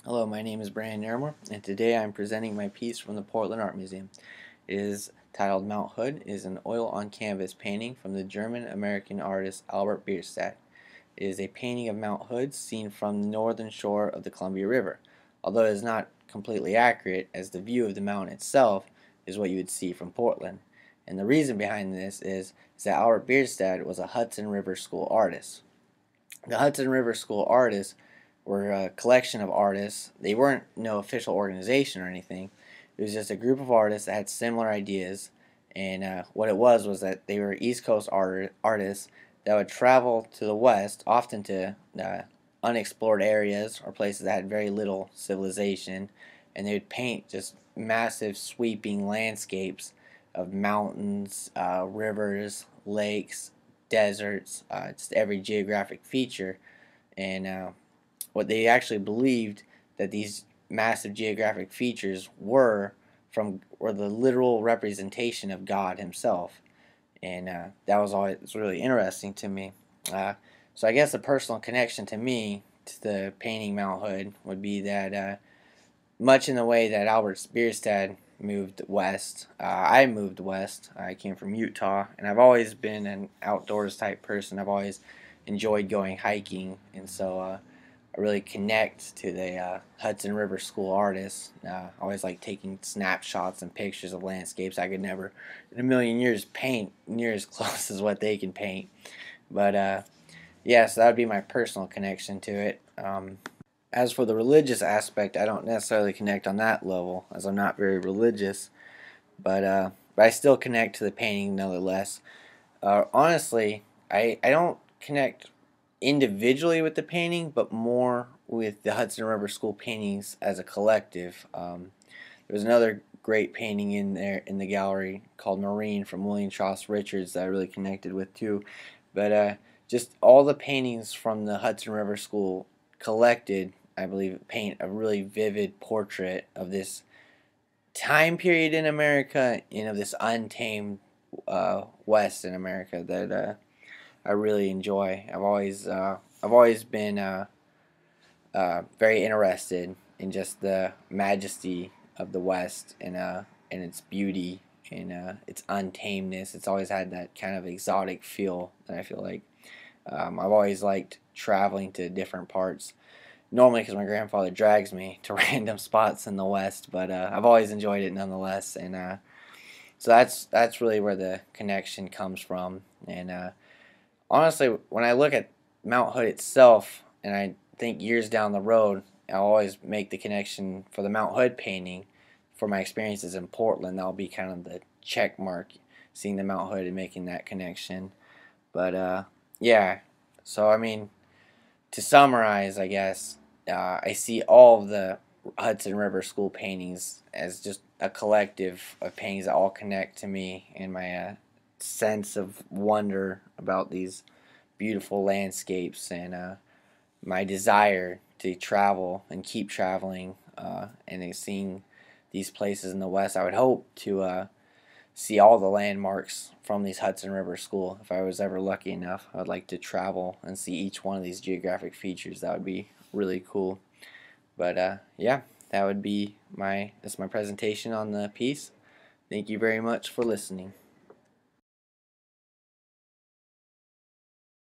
Hello, my name is Brian Narramore, and today I'm presenting my piece from the Portland Art Museum. It is titled Mount Hood. It is an oil-on-canvas painting from the German-American artist Albert Bierstadt. It is a painting of Mount Hood seen from the northern shore of the Columbia River, although it is not completely accurate, as the view of the mountain itself is what you would see from Portland. And the reason behind this is that Albert Bierstadt was a Hudson River School artist. The Hudson River School artists were a collection of artists. They weren't no official organization or anything. It was just a group of artists that had similar ideas, and what it was that they were East Coast artists that would travel to the West, often to unexplored areas or places that had very little civilization, and they would paint just massive sweeping landscapes of mountains, rivers, lakes, deserts, just every geographic feature. And what they actually believed that these massive geographic features were the literal representation of God Himself, and that was always really interesting to me. So I guess a personal connection to me to the painting Mount Hood would be that much in the way that Albert Bierstadt moved west, I moved west. I came from Utah, and I've always been an outdoors type person. I've always enjoyed going hiking, and so I really connect to the Hudson River School artists. I always like taking snapshots and pictures of landscapes. I could never, in a million years, paint near as close as what they can paint. But yeah, so that would be my personal connection to it. As for the religious aspect, I don't necessarily connect on that level, as I'm not very religious. But I still connect to the painting nonetheless. Honestly, I don't connect individually with the painting, but more with the Hudson River School paintings as a collective. There's another great painting in there in the gallery called Marine from William Chaucer Richards that I really connected with too. But just all the paintings from the Hudson River School collected, I believe, paint a really vivid portrait of this time period in America and of this untamed West in America that I really enjoy. I've always been very interested in just the majesty of the West and its beauty and its untamedness. It's always had that kind of exotic feel that I feel like. I've always liked traveling to different parts. Normally, because my grandfather drags me to random spots in the West, but I've always enjoyed it nonetheless. And so that's really where the connection comes from. And honestly, when I look at Mount Hood itself, and I think years down the road, I'll always make the connection for the Mount Hood painting for my experiences in Portland. That'll be kind of the check mark, seeing the Mount Hood and making that connection. But yeah, so I mean, to summarize, I guess, I see all of the Hudson River School paintings as just a collective of paintings that all connect to me and my sense of wonder about these beautiful landscapes and my desire to travel and keep traveling and seeing these places in the West. I would hope to see all the landmarks from these Hudson River School. If I was ever lucky enough, I would like to travel and see each one of these geographic features. That would be really cool. But yeah, that's my presentation on the piece. Thank you very much for listening.